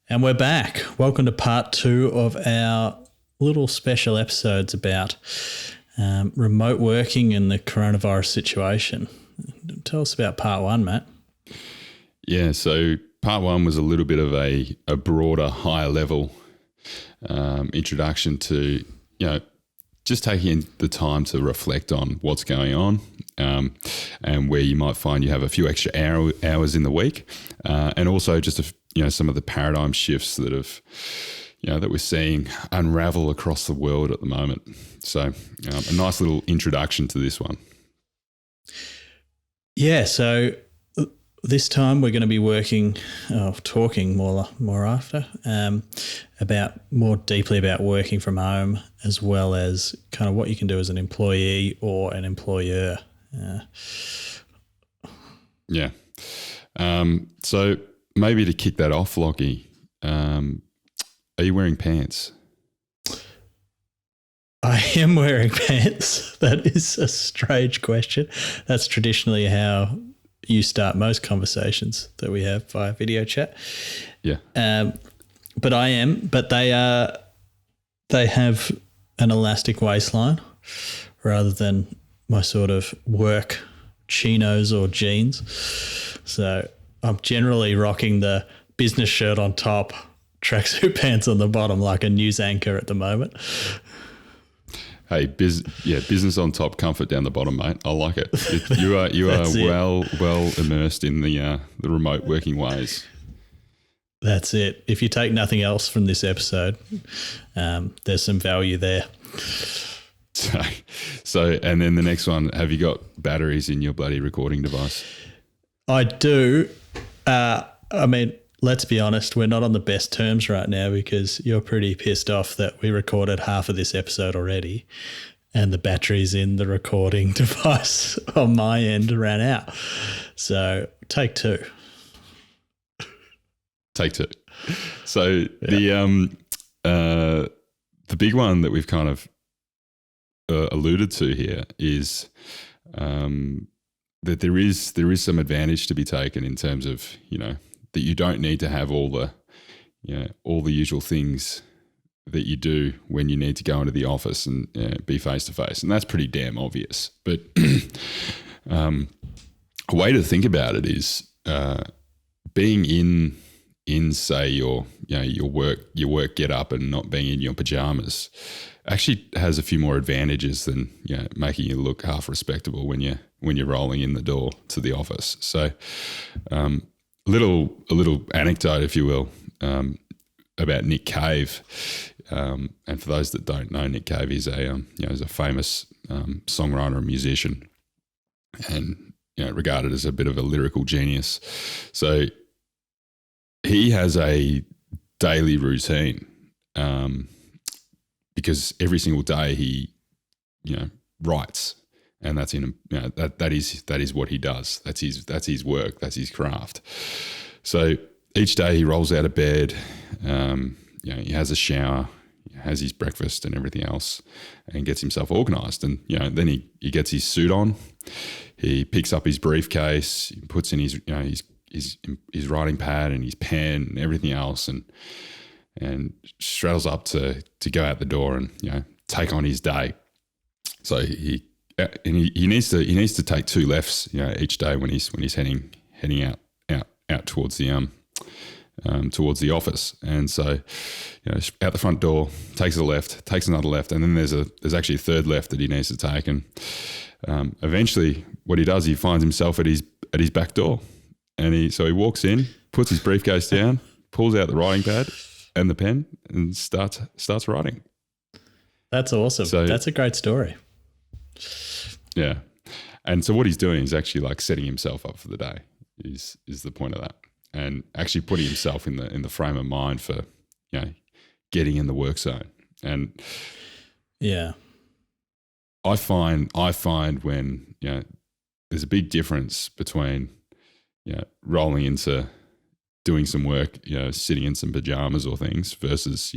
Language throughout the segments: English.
And we're back. Welcome to part 2 of our little special episodes about remote working and the coronavirus situation. Tell us about part 1, Matt. Yeah, so part 1 was a little bit of a broader, higher level introduction to, just taking the time to reflect on what's going on and where you might find you have a few extra hours in the week, and also just some of the paradigm shifts that have that we're seeing unravel across the world at the moment. So a nice little introduction to this one. Yeah, so this time we're going to be talking more after about more deeply about working from home, as well as kind of what you can do as an employee or an employer. Yeah. So maybe to kick that off, Lockie, are you wearing pants? I am wearing pants. That is a strange question. That's traditionally how you start most conversations that we have via video chat. Yeah. But I am. But they have an elastic waistline rather than my sort of work chinos or jeans. So I'm generally rocking the business shirt on top, tracksuit pants on the bottom, like a news anchor at the moment. Hey, business on top, comfort down the bottom, mate. I like it. You are well immersed in the remote working ways. That's it. If you take nothing else from this episode, there's some value there. So, and then the next one, have you got batteries in your bloody recording device? I do. Let's be honest, we're not on the best terms right now because you're pretty pissed off that we recorded half of this episode already and the batteries in the recording device on my end ran out. So take two. So yeah. The big one that we've kind of alluded to here is that there is some advantage to be taken in terms of, that you don't need to have all the usual things that you do when you need to go into the office and be face to face, and that's pretty damn obvious. But a way to think about it is being in say your work get up and not being in your pajamas actually has a few more advantages than making you look half respectable when you're rolling in the door to the office. So. A little anecdote, if you will, about Nick Cave. And for those that don't know, Nick Cave is a famous songwriter and musician, and regarded as a bit of a lyrical genius. So he has a daily routine because every single day he writes. And that's that is what he does. That's his work. That's his craft. So each day he rolls out of bed. He has a shower, has his breakfast and everything else, and gets himself organised. And then he gets his suit on. He picks up his briefcase, he puts in his writing pad and his pen and everything else, and straddles up to go out the door and take on his day. So he needs to take 2 lefts, each day when he's heading out towards the office. And so, out the front door, takes a left, takes another left, and then there's actually a third left that he needs to take. And eventually, what he does, he finds himself at his back door, and he walks in, puts his briefcase down, pulls out the writing pad and the pen, and starts writing. That's awesome. So, that's a great story. Yeah. And so what he's doing is actually like setting himself up for the day is the point of that, and actually putting himself in the frame of mind for, getting in the work zone. And yeah, I find when, there's a big difference between, rolling into doing some work, sitting in some pajamas or things versus,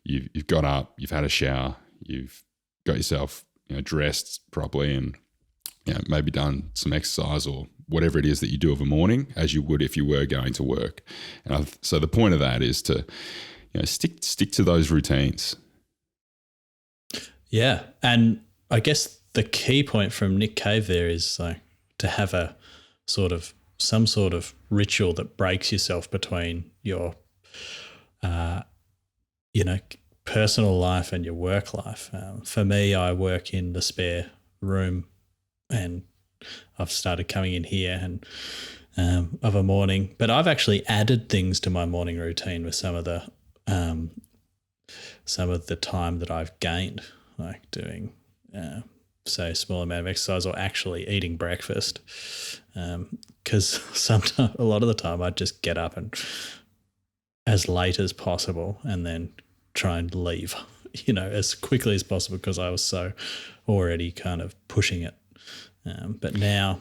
you've got up, you've had a shower, you've got yourself dressed properly and maybe done some exercise or whatever it is that you do of a morning as you would if you were going to work. And so the point of that is to, stick to those routines. Yeah. And I guess the key point from Nick Cave there is like to have some sort of ritual that breaks yourself between your, personal life and your work life. For me, I work in the spare room, and I've started coming in here and of a morning, but I've actually added things to my morning routine with some of the time that I've gained, like doing say a small amount of exercise or actually eating breakfast. Because a lot of the time I just get up and as late as possible and then try and leave, as quickly as possible because I was so already kind of pushing it. But now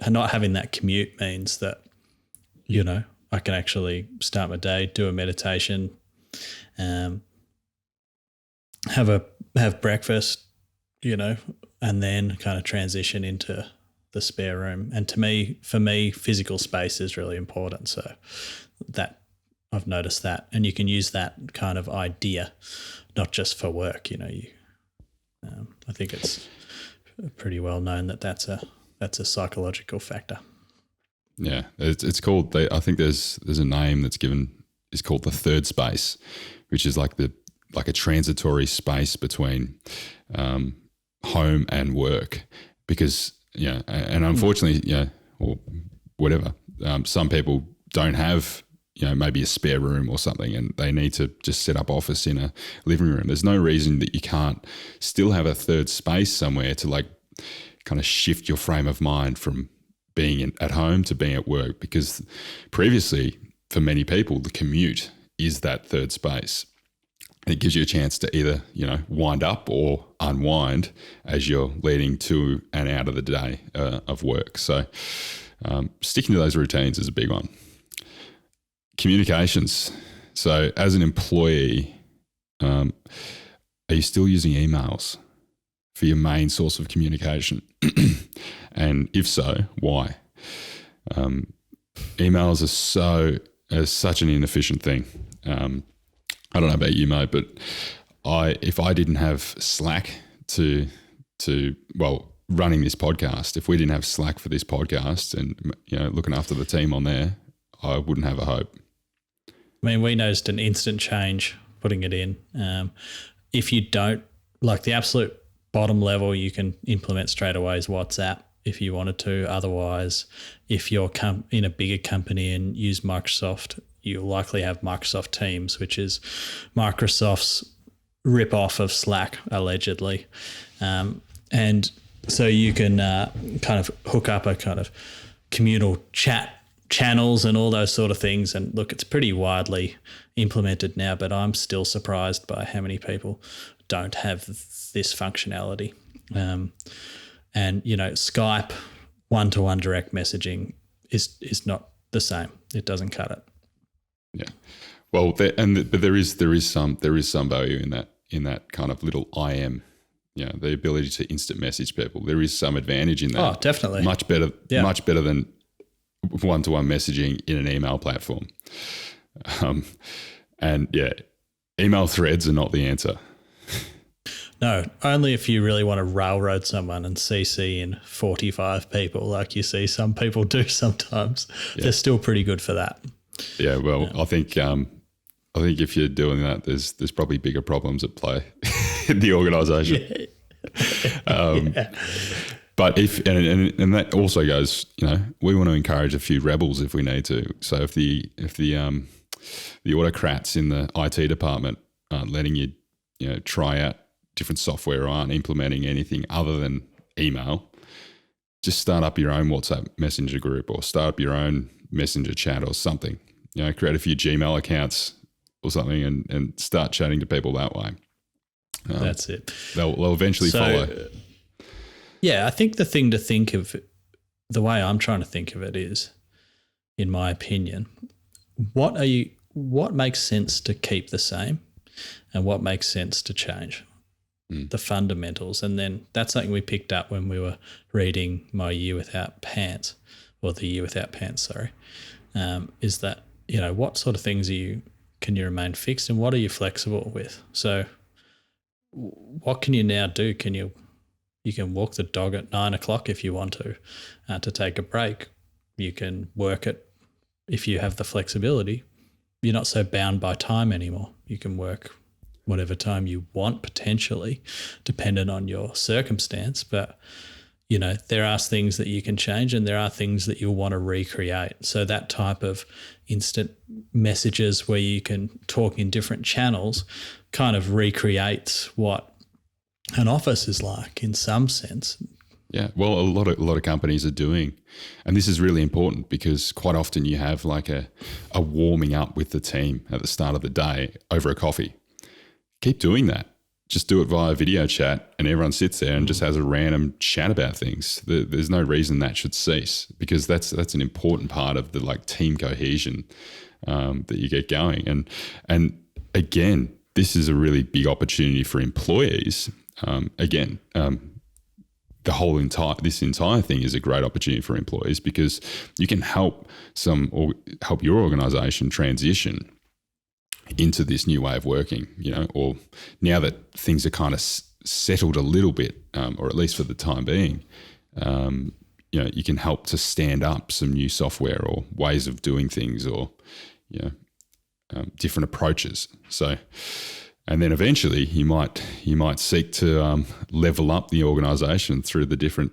not having that commute means that, I can actually start my day, do a meditation, have breakfast, and then kind of transition into the spare room. And for me, physical space is really important. So that I've noticed that, and you can use that kind of idea, not just for work. I think it's pretty well known that that's a psychological factor. Yeah, it's called. I think there's a name that's given. It's called the third space, which is like a transitory space between home and work, because and unfortunately, or whatever, some people don't have maybe a spare room or something, and they need to just set up office in a living room. There's no reason that you can't still have a third space somewhere to like kind of shift your frame of mind from being at home to being at work, because previously for many people the commute is that third space. It gives you a chance to either wind up or unwind as you're leading to and out of the day of work. So sticking to those routines is a big one. Communications. So as an employee, are you still using emails for your main source of communication? And if so, why? Emails are such an inefficient thing. I don't know about you, mate, but if I didn't have Slack to running this podcast, if we didn't have Slack for this podcast and looking after the team on there, I wouldn't have a hope. I mean, we noticed an instant change putting it in. If you don't, like the absolute bottom level, you can implement straight away is WhatsApp if you wanted to. Otherwise, if you're in a bigger company and use Microsoft, you'll likely have Microsoft Teams, which is Microsoft's rip-off of Slack, allegedly. And so you can kind of hook up a kind of communal chat channels and all those sort of things. And look, it's pretty widely implemented now, but I'm still surprised by how many people don't have this functionality. And, Skype one-to-one direct messaging is not the same. It doesn't cut it. Yeah. Well, but there is some value in that kind of little IM, the ability to instant message people. There is some advantage in that. Oh, definitely. Much better than one-to-one messaging in an email platform. Email threads are not the answer. No, only if you really want to railroad someone and CC in 45 people like you see some people do sometimes. Yeah. They're still pretty good for that. Yeah, well, yeah. I think if you're doing that, there's probably bigger problems at play in the organisation. Yeah. But and that also goes, we want to encourage a few rebels if we need to. So if the autocrats in the IT department aren't letting you, try out different software or aren't implementing anything other than email, just start up your own WhatsApp messenger group or start up your own messenger chat or something. Create a few Gmail accounts or something and start chatting to people that way. That's it. They'll eventually follow. Yeah, I think the thing to think of, the way I'm trying to think of it is, in my opinion, what makes sense to keep the same and what makes sense to change? The fundamentals. And then that's something we picked up when we were reading My Year Without Pants, or the year without pants, sorry, is that, what sort of things can you remain fixed and what are you flexible with? So what can you now do? You can walk the dog at 9 o'clock if you want to take a break. You can work it if you have the flexibility. You're not so bound by time anymore. You can work whatever time you want, potentially, dependent on your circumstance. But, there are things that you can change and there are things that you'll want to recreate. So that type of instant messages where you can talk in different channels kind of recreates what an office is like in some sense. Yeah, well, a lot of companies are doing, and this is really important because quite often you have like a warming up with the team at the start of the day over a coffee. Keep doing that. Just do it via video chat, and everyone sits there and just has a random chat about things. There's no reason that should cease because that's an important part of the like team cohesion that you get going. And again, this is a really big opportunity for employees. This entire thing is a great opportunity for employees because you can help your organization transition into this new way of working, or now that things are kind of settled a little bit, or at least for the time being, you can help to stand up some new software or ways of doing things or, different approaches. So, and then eventually you might seek to level up the organisation through the different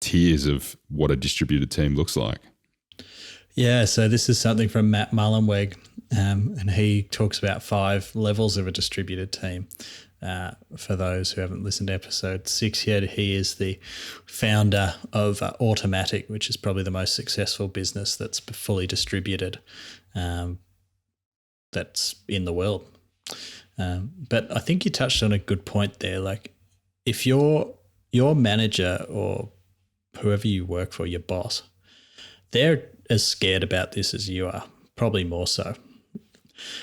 tiers of what a distributed team looks like. Yeah, so this is something from Matt Mullenweg, and he talks about 5 levels of a distributed team. For those who haven't listened to episode 6 yet, he is the founder of Automatic, which is probably the most successful business that's fully distributed that's in the world. But I think you touched on a good point there. Like if your manager or whoever you work for, your boss, they're as scared about this as you are, probably more so.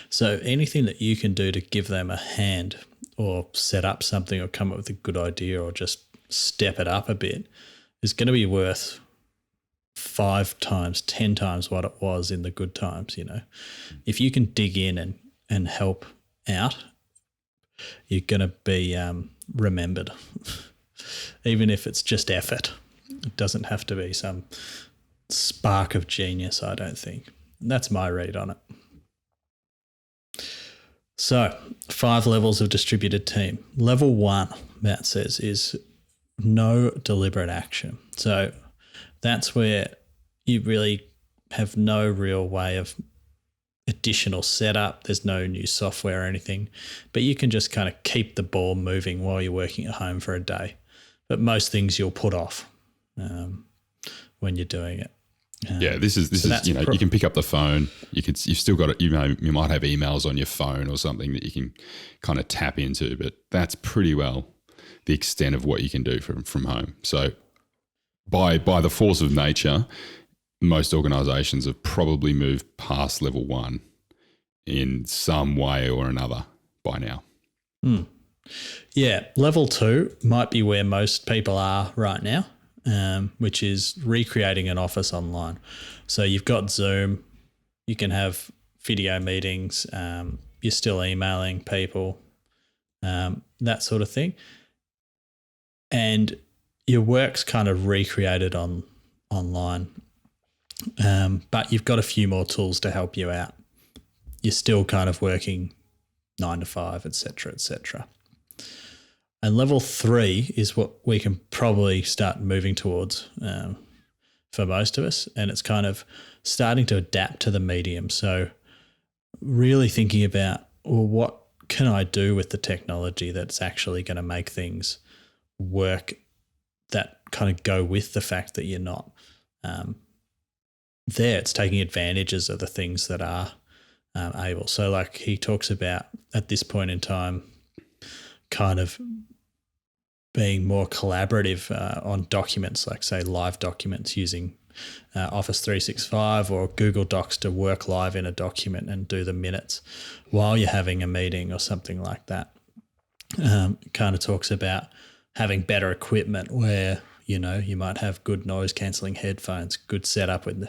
So anything that you can do to give them a hand or set up something or come up with a good idea or just step it up a bit is going to be worth 5 times, 10 times what it was in the good times, If you can dig in and help out, you're going to be remembered, even if it's just effort. It doesn't have to be some spark of genius, I don't think. And that's my read on it. So 5 levels of distributed team. Level 1, Matt says, is no deliberate action. So that's where you really have no real way of additional setup. There's no new software or anything, but you can just kind of keep the ball moving while you're working at home for a day. But most things you'll put off when you're doing it. This is you can pick up the phone. You've still got it. You might have emails on your phone or something that you can kind of tap into, but that's pretty well the extent of what you can do from home. So by the force of nature, most organisations have probably moved past level 1 in some way or another by now. Yeah, level 2 might be where most people are right now. Which is recreating an office online. So you've got Zoom, you can have video meetings, you're still emailing people, that sort of thing. And your work's kind of recreated online, but you've got a few more tools to help you out. You're still kind of working 9 to 5, et cetera, And level 3 is what we can probably start moving towards for most of us. And it's kind of starting to adapt to the medium. So really thinking about, well, what can I do with the technology that's actually going to make things work that kind of go with the fact that you're not there. It's taking advantages of the things that are able. So like he talks about at this point in time, kind of being more collaborative on documents, like say live documents using Office 365 or Google Docs to work live in a document and do the minutes while you're having a meeting or something like that. Kind of talks about having better equipment where, You know, you might have good noise cancelling headphones, good setup with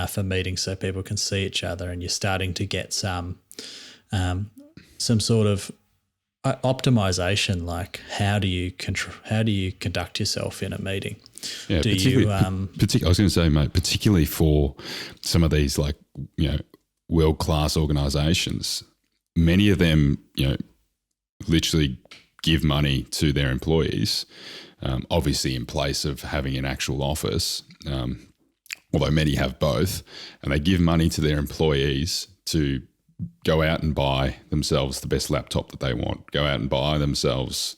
for meetings so people can see each other, and you're starting to get some sort of optimization, like how do you conduct yourself in a meeting? Yeah, I was going to say, mate, particularly for some of these like, you know, world-class organizations, many of them, you know, literally give money to their employees, obviously in place of having an actual office, although many have both, and they give money to their employees to go out and buy themselves the best laptop that they want, go out and buy themselves,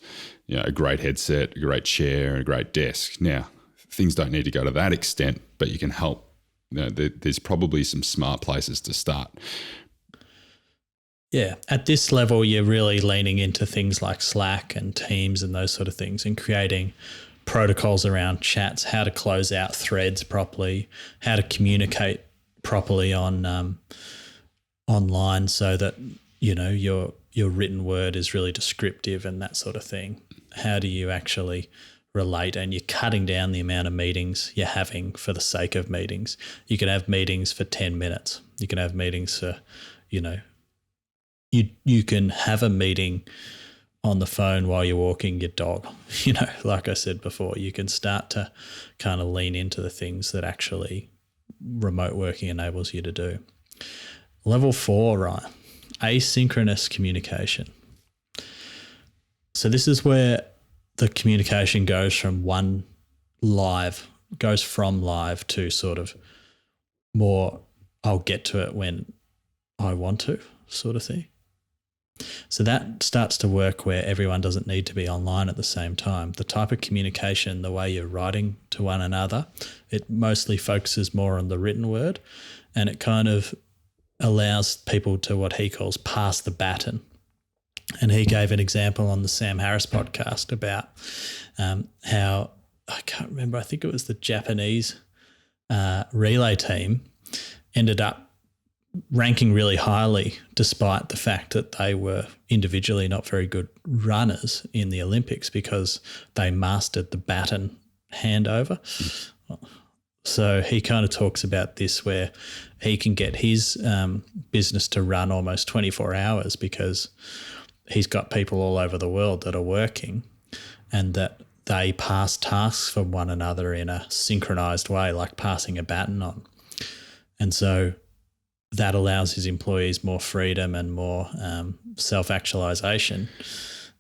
you know, a great headset, a great chair, and a great desk. Now, things don't need to go to that extent, but you can help. You know, there's probably some smart places to start. Yeah, at this level, you're really leaning into things like Slack and Teams and those sort of things, and creating protocols around chats, how to close out threads properly, how to communicate properly on online, so that, you know, your written word is really descriptive and that sort of thing. How do you actually relate? And you're cutting down the amount of meetings you're having for the sake of meetings. You can have meetings for 10 minutes. You can have meetings for, you know, you can have a meeting on the phone while you're walking your dog. You know, like I said before, you can start to kind of lean into the things that actually remote working enables you to do. Level 4, Ryan, asynchronous communication. So this is where the communication goes from live to sort of more, I'll get to it when I want to sort of thing. So that starts to work where everyone doesn't need to be online at the same time. The type of communication, the way you're writing to one another, it mostly focuses more on the written word, and it kind of allows people to, what he calls, pass the baton. And he gave an example on the Sam Harris podcast about how, I can't remember, I think it was the Japanese relay team ended up ranking really highly despite the fact that they were individually not very good runners in the Olympics, because they mastered the baton handover. So he kind of talks about this, where he can get his business to run almost 24 hours because he's got people all over the world that are working, and that they pass tasks from one another in a synchronized way, like passing a baton on. And so that allows his employees more freedom and more self-actualization,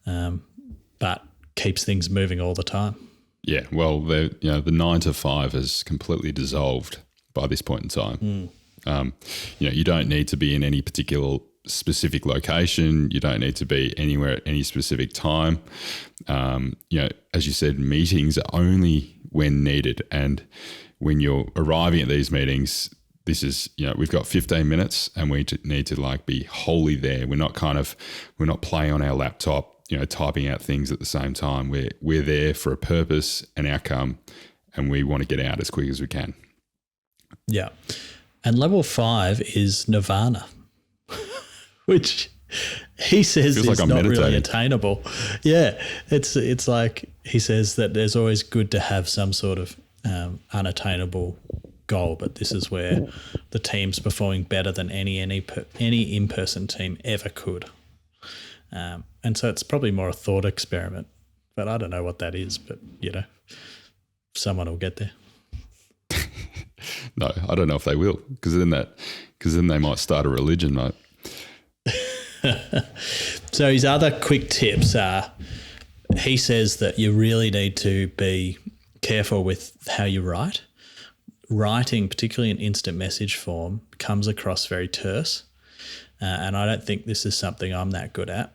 but keeps things moving all the time. Yeah, well, the 9 to 5 has completely dissolved by this point in time. You don't need to be in any particular specific location. You don't need to be anywhere at any specific time. As you said, meetings are only when needed, and when you're arriving at these meetings, this is, we've got 15 minutes and we need to be wholly there. We're not playing on our laptop, typing out things at the same time. We're there for a purpose, an outcome, and we want to get out as quick as we can. Yeah. And level 5 is nirvana, which he says is not really attainable. Yeah. It's like he says that there's always good to have some sort of unattainable goal, but this is where the team's performing better than any in-person team ever could. And so it's probably more a thought experiment, but I don't know what that is, but someone will get there. No, I don't know if they will, because then they might start a religion, mate. So his other quick tips are, he says that you really need to be careful with how you write. Writing, particularly in instant message form, comes across very terse, and I don't think this is something I'm that good at.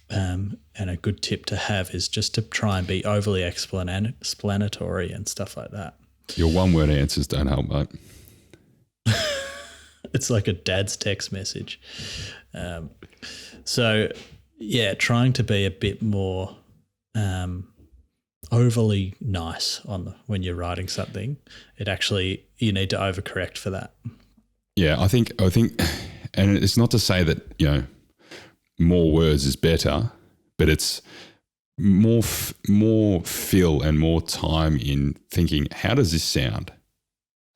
And a good tip to have is just to try and be overly explanatory and stuff like that. Your one-word answers don't help, mate. It's like a dad's text message. So, yeah, trying to be a bit more overly nice when you're writing something. You need to overcorrect for that. Yeah, I think, and it's not to say that, more words is better, but it's more feel and more time in thinking, how does this sound,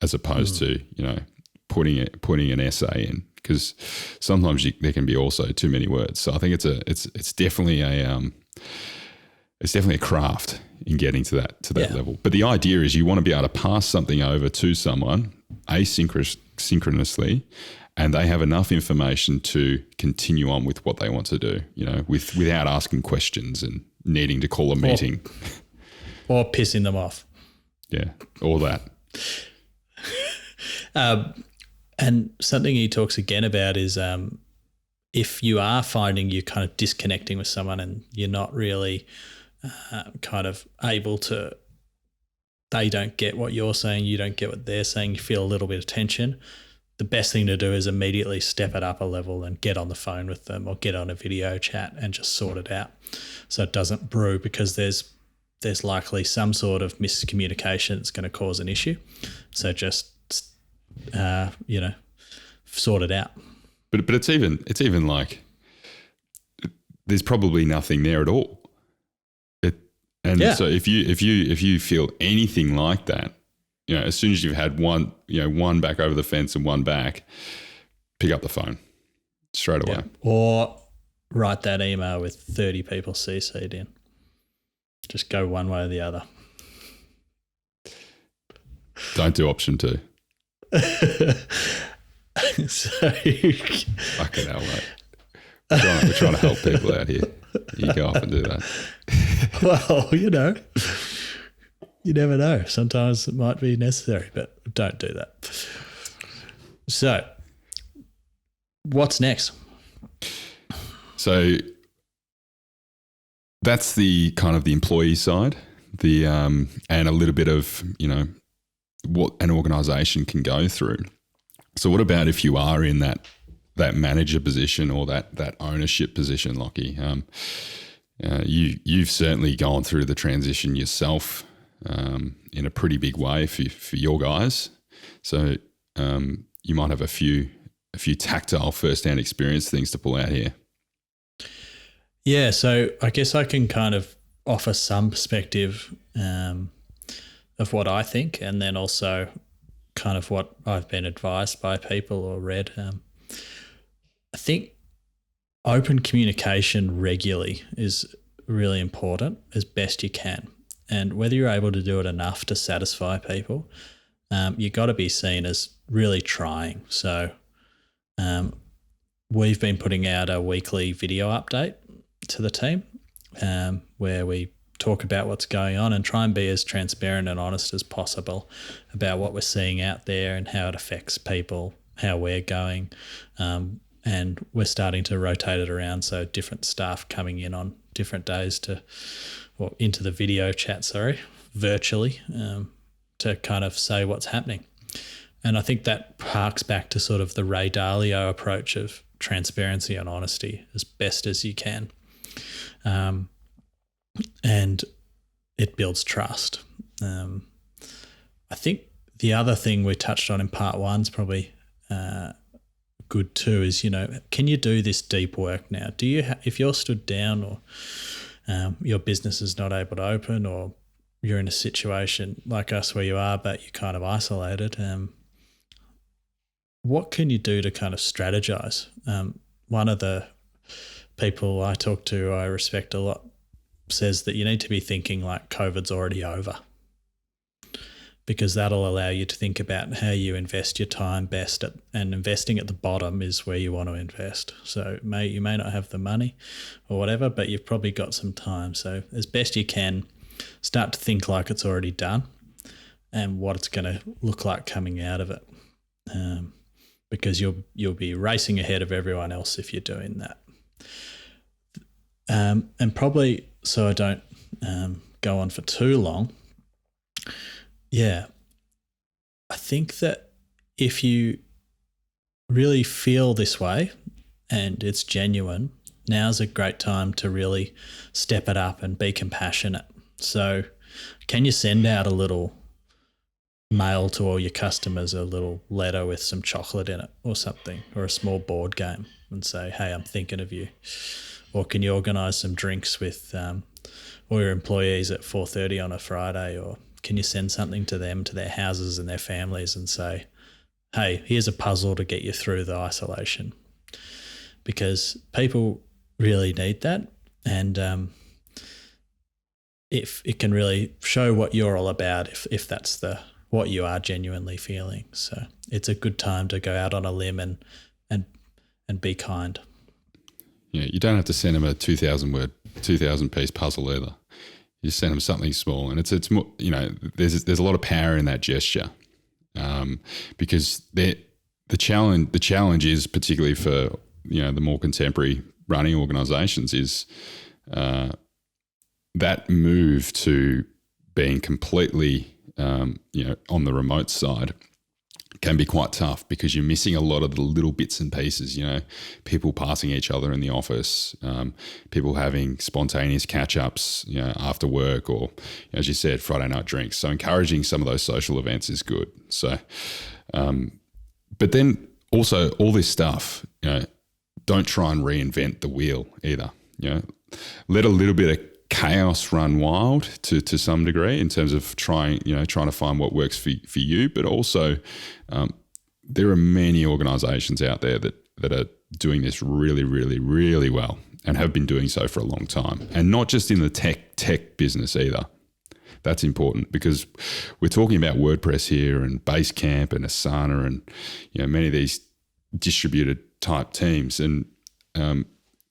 as opposed to, putting an essay in, because sometimes there can be also too many words. So I think it's definitely a craft in getting to that level. But the idea is you want to be able to pass something over to someone asynchronously, and they have enough information to continue on with what they want to do, without asking questions and needing to call a meeting. Or pissing them off. Yeah, all that. And something he talks again about is if you are finding you're kind of disconnecting with someone and you're not really kind of able to, they don't get what you're saying, you don't get what they're saying, you feel a little bit of tension, the best thing to do is immediately step it up a level and get on the phone with them or get on a video chat and just sort it out so it doesn't brew, because there's likely some sort of miscommunication that's going to cause an issue. So just, sort it out. But it's even like there's probably nothing there at all. So if you feel anything like that, as soon as you've had one back over the fence and one back, pick up the phone straight away. Yeah. Or write that email with 30 people CC'd in. Just go one way or the other. Don't do option 2. So fucking hell, mate. We're trying to help people out here. You go off and do that. Well, you never know. Sometimes it might be necessary, but don't do that. So, what's next? So that's the kind of the employee side, and a little bit of what an organisation can go through. So what about if you are in that manager position or that ownership position, Lockie? You've certainly gone through the transition yourself in a pretty big way for your guys. So you might have a few tactile first-hand experience things to pull out here. Yeah, so I guess I can kind of offer some perspective of what I think, and then also kind of what I've been advised by people or read. I think open communication regularly is really important as best you can. And whether you're able to do it enough to satisfy people, you've got to be seen as really trying. So we've been putting out a weekly video update to the team where we talk about what's going on and try and be as transparent and honest as possible about what we're seeing out there and how it affects people, how we're going. And we're starting to rotate it around, so different staff coming in on different days into the video chat, virtually, to kind of say what's happening. And I think that harks back to sort of the Ray Dalio approach of transparency and honesty as best as you can. And it builds trust. I think the other thing we touched on in part 1 is probably good too is, can you do this deep work now? Do you if you're stood down or your business is not able to open, or you're in a situation like us where you are but you're kind of isolated, what can you do to kind of strategize? One of the people I talk to I respect a lot says that you need to be thinking like COVID's already over, because that'll allow you to think about how you invest your time best and investing at the bottom is where you want to invest. So you may not have the money or whatever, but you've probably got some time. So as best you can, start to think like it's already done and what it's going to look like coming out of it, because you'll be racing ahead of everyone else if you're doing that. And probably, so I don't go on for too long, yeah, I think that if you really feel this way and it's genuine, now's a great time to really step it up and be compassionate. So can you send out a little mail to all your customers, a little letter with some chocolate in it or something, or a small board game, and say, hey, I'm thinking of you? Or can you organise some drinks with all your employees at 4:30 on a Friday, or can you send something to them, to their houses and their families, and say, hey, here's a puzzle to get you through the isolation? Because people really need that, and if it can really show what you're all about, if that's what you are genuinely feeling. So it's a good time to go out on a limb and be kind. Yeah, you don't have to send them a 2,000 piece puzzle either. You send them something small, and it's more, there's a lot of power in that gesture, because the challenge is, particularly for the more contemporary running organisations, is that move to being completely on the remote side can be quite tough, because you're missing a lot of the little bits and pieces, people passing each other in the office, people having spontaneous catch-ups, after work, or, as you said, Friday night drinks. So encouraging some of those social events is good. So, but then also all this stuff, don't try and reinvent the wheel either. Let a little bit of chaos run wild to some degree, in terms of trying to find what works for you, but also there are many organisations out there that are doing this really, really, really well, and have been doing so for a long time, and not just in the tech business either. That's important, because we're talking about WordPress here, and Basecamp and Asana, and many of these distributed type teams, and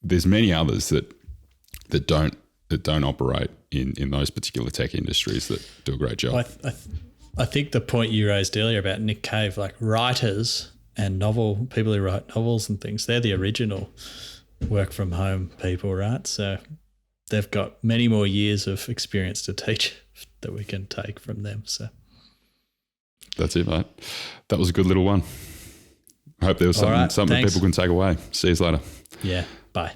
there's many others that don't operate in those particular tech industries that do a great job. I think the point you raised earlier about Nick Cave, like writers and people who write novels and things, they're the original work from home people, right? So they've got many more years of experience to teach that we can take from them. So that's it, mate. That was a good little one. I hope there was something Thanks. people can take away. See you later. Yeah, bye.